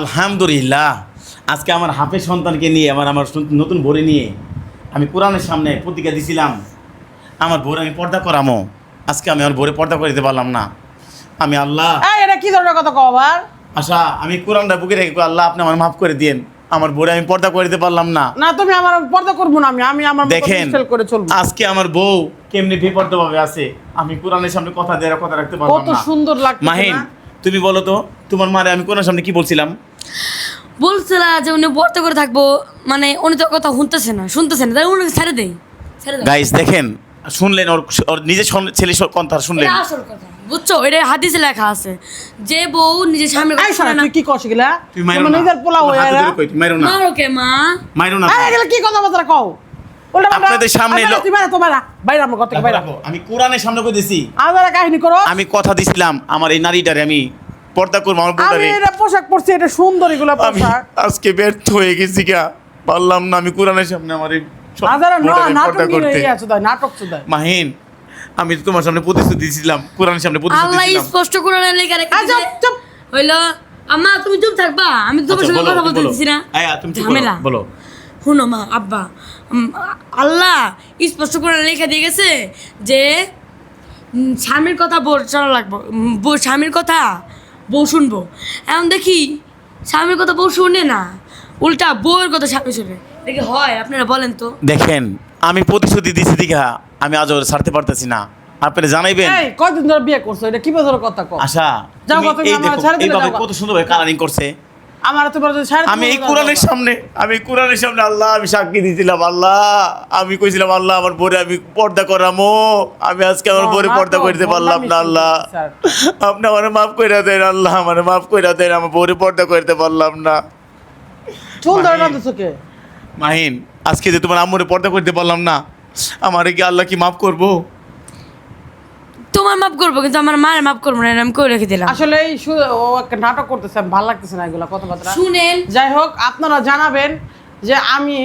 আলহামদুলিল্লাহ আজকে আমার হাফেজ সন্তানকে নিয়ে আমার নতুন ভোরে নিয়ে আমি কোরআনের সামনে প্রতিজ্ঞা দিছিলাম আমার ভোরে আমি পর্দা করামো। আজকে আমি আমার ভোরে পর্দা করে দিতে পারলাম না। আমি আল্লাহ এটা কি ধরনের কথা কও আবার? আচ্ছা আমি কোরআনটা বুকে রেখে আল্লাহ আপনি আমার মাফ করে দিয়েন, আমার ভোরে আমি পর্দা করে দিতে পারলাম না। না তুমি আমার পর্দা করবো না, আমি আমার মতো দেখেন স্টাইল করে চলবো। আজকে আমার বউ কেমনি বেপর্দাভাবে আছে, আমি কোরআনের সামনে কথা দেওয়ার কথা রাখতে পারলাম কত না। সুন্দর লাগছে মাহিন না? তুমি বলো তো তোমার মারে আমি কোরআনের সামনে কি বলছিলাম? বলছিলা যে উনি পড়তে করে থাকবো, মানে উনি তো কথা শুনতেছে না তাই উনি ছেড়ে দেই। গাইস দেখেন শুনলেন, ওর নিজের ছেলে কথা শুনলেন। এটা আসল কথা, বুঝছো? এটা হাদিসে লেখা আছে যে বউ নিজের স্বামীর কথা এই শুনে শোনা, না। তুই কি করছিস গিলা? তুই মাইরো তোমার না, নিজের পোলা তোমার হয়ে হাতে এরা? ধরে কই, তুই মাইরো না, মারো কে মা? মাইরো না। এগুলা কি কথা বার্তা কও? উল্টা পাল্টা। আপনাদের সামনে তুই বাইরে তো বাইরে, বাইরে আমার ঘর থেকে বাইরে। আমি কোরআনের সামনে কই দিছি, আলাদা কাহিনী করো। আমি কথা দিছিলাম আমার এই নারীটারে আমি পর্দা করবো, আমার আমি বউটারে। এটা পোশাক পরছি, এটা সুন্দর এগুলা আমি পোশাক। আজকে ব্যর্থ হয়ে গেছি গা, পারলাম না আমি কোরআনের সামনে আমার এই সব আজারা না বউটারে নাটক পর্দা করতে। নিয়ে আছে, নাটক চুদাই। মাহিন আমি তো তোমার সামনে প্রতিশ্রুতি দিয়েছিলাম, কোরআনের সামনে প্রতিশ্রুতি আল্লাহ দিয়েছিলাম। স্পষ্ট করে লেখা রেখে চুপ চুপ। হইলো আম্মা তুমি চুপ থাকবা, আমি তোমার আচ্ছা, সঙ্গে বলো, কথা বলতে বলো। দিছি না। আয়া, তুমি চুপ করো, ঝামেলা। বলো। শুনো মা আব্বা, আল্লাহ স্পষ্ট করে লেখা দিয়ে গেছে যে স্বামীর কথা বউ শোনা লাগবো, স্বামীর কথা বউ শুনবো। এখন দেখি স্বামীর কথা বউ শুনে না, উল্টা বউয়ের কথা স্বামী শুনে। দেখি হয় আপনারা বলেন তো। দেখেন আমি প্রতিশ্রুতি দিয়েছি দীঘা, আমি আজ ওর ছাড়তে পারতেছি না। আপনারা জানাইবেন। এই কয়দিন ধরে বিয়ে করছো? এটা কি বছরের কথা কও? আশা যাও তুমি গো, তুমি এই আমার দেখো ছেড়ে দিলে এইভাবে যাও গো। কত সুন্দরভাবে কালারিং করছে। আমার তোমার যদি ছাড় আমি এই কোরআনের সামনে আল্লাহ আমি সাক্ষী দিয়েছিলাম, আল্লাহ আমি কইছিলাম আল্লাহ আমার বোরে আমি পর্দা করামো, আমি আজকে আমার বোরে পর্দা করতে পারলাম না। আল্লাহ আপনি আমার মাফ কইরা দেন, আল্লাহ আমার মাফ কইরা দেন, আমার বোরে পর্দা করতে পারলাম না। চুল ধরে না চোখে। মাহিন আজকে যে তোমার আম্মুরে পর্দা করতে পারলাম না, আমারে কি আল্লাহ কি মাফ করবো? তোমার মাফ করবো কিন্তু আমার মায়ের মাফ করবো না, এটা আমি করে রেখে দিলাম। আসলে এই ও একটা নাটক করতেছে, ভালো লাগতেছে না এগুলা কথাবার্তা। শুনেন, যাই হোক আপনারা জানাবেন যে আমি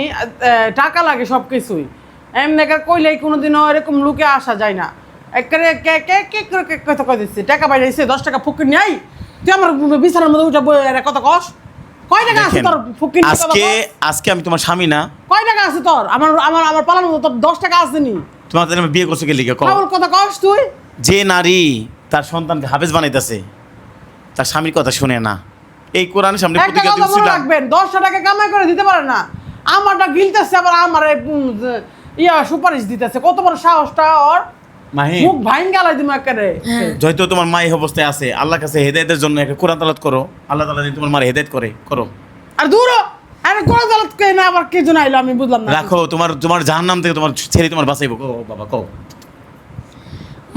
টাকা লাগে সব কিছুই, এমনি কইলেই কোনোদিনও এরকম লুকে আসা যায় না। একেবারে কথা কই দিচ্ছি, টাকা পাইছে 10 টাকা ফুকির নাই, তুই আমার বিছানার মধ্যে উঠে কথা কস। কয় টাকা আছে তোর ফুকির? আজকে আমি তোমার স্বামী না। কয় টাকা আছে তোর? আমার পালানোর মতো তোর 10 টাকা আছে নি? তোমার আমি বিয়ে করছো কে লিখে কও। আমার কথা কস তুই। যে নারী তার সন্তানকে হাফেজ বানাইতেছে তার স্বামীর কথা শুনে না, এই কোরআনের সামনে একটা প্রতিজ্ঞা কথা মনে দিয়েছিলাম। রাখবেন, 10 টাকা কামাই করে দিতে পারে না, আমারটা গিলতেছে, আবার আমার সুপারিশ দিতেছে। কত বড় সাহসটা ওর! মাহিন মুখ ভাইন গালাই দিমু একেবারে। যেহেতু তোমার মা এই অবস্থায় আছে, আল্লাহর কাছে হেদায়েতের জন্য একটা কোরআন তেলাওয়াত করো, আল্লাহ তাআলা যেন তোমার মার হেদায়েত করো। আর দূর আরে কোন জালাত কে না, আবার কে জন আইলো আমি বুঝলাম না। রাখো, তোমার জাহান্নাম থেকে তোমার ছেলে তোমার বাঁচাইবো। কও বাবা কও।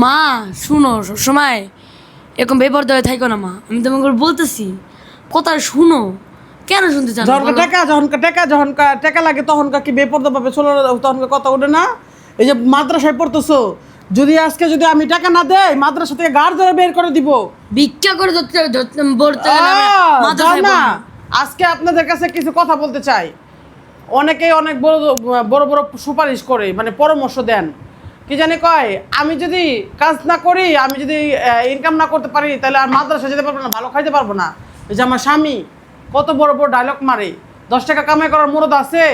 মা শুনো, সবসময় এরকম বেপরদা হয়ে থাকো না মা, আমি তোমাকে বলতেছি কথা শুনো। কেন শুনতে চান না যখন বলো? টাকা লাগে তখনকার কি বেপরদা ভাবে চলে, তখনকার কথা ওঠে না? এই যে মাদ্রাসায় পড়তেছো, যদি আমি টাকা না দেই মাদ্রাসা থেকে গাড় ধরে বের করে দিব। ভিক্ষা করে বলতে গেলে আমি মাদ্রাসায় না, পড়বো। আজকে আপনাদের কাছে কিছু কথা বলতে চাই। অনেকেই অনেক বড় বড় সুপারিশ করে, মানে পরামর্শ দেন। কি জানি কয়, আমি যদি কাজ না করি, আমি যদি ইনকাম না করতে পারি, তাহলে আর মাদ্রাসা যেতে পারবো না, ভালো খাইতে পারবো না। এই যে আমার স্বামী কত বড় বড় ডায়লগ মারে, 10 টাকা কামাই করার মুরদ আছে?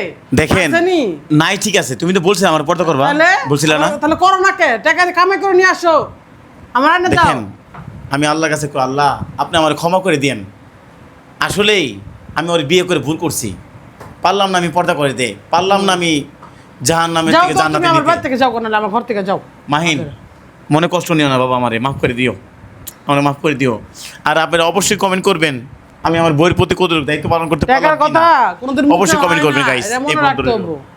দেখেন আসেনি? নাই ঠিক আছে, তুমি তো বলছিলে আমার পর্দা করবা, বলছিলে না? তাহলে করো না কে? টাকা দিয়ে কামাই করে নিয়ে আসো, আমার এনে দাও। দেখেন আমি আল্লাহর কাছে কই, আল্লাহ আপনি আমার ক্ষমা করে দিয়েন। আসলেই আমি ওর বিয়ে করে ভুল করছি, পারলাম না আমি পর্দা করে দে, পারলাম না আমি জাহান্নামের যাও থেকে তো, তুমি জান্নাতে আমার বাড়ি নিতে। থেকে যাও, কোন আমার ঘর থেকে যাও। মাহিন মনে কষ্ট নিও না বাবা, আমারে মাফ করে দিও, আমার মাফ করে দিও। আর আপনারা অবশ্যই কমেন্ট করবেন আমি আমার বইয়ের প্রতি কতটুকু দায়িত্ব পালন করতে টাকার পারলাম কথা কিনা। কোনোদিন অবশ্যই কমেন্ট করবেন গাইস। মনে এই রাখতে পর্যন্ত হবে।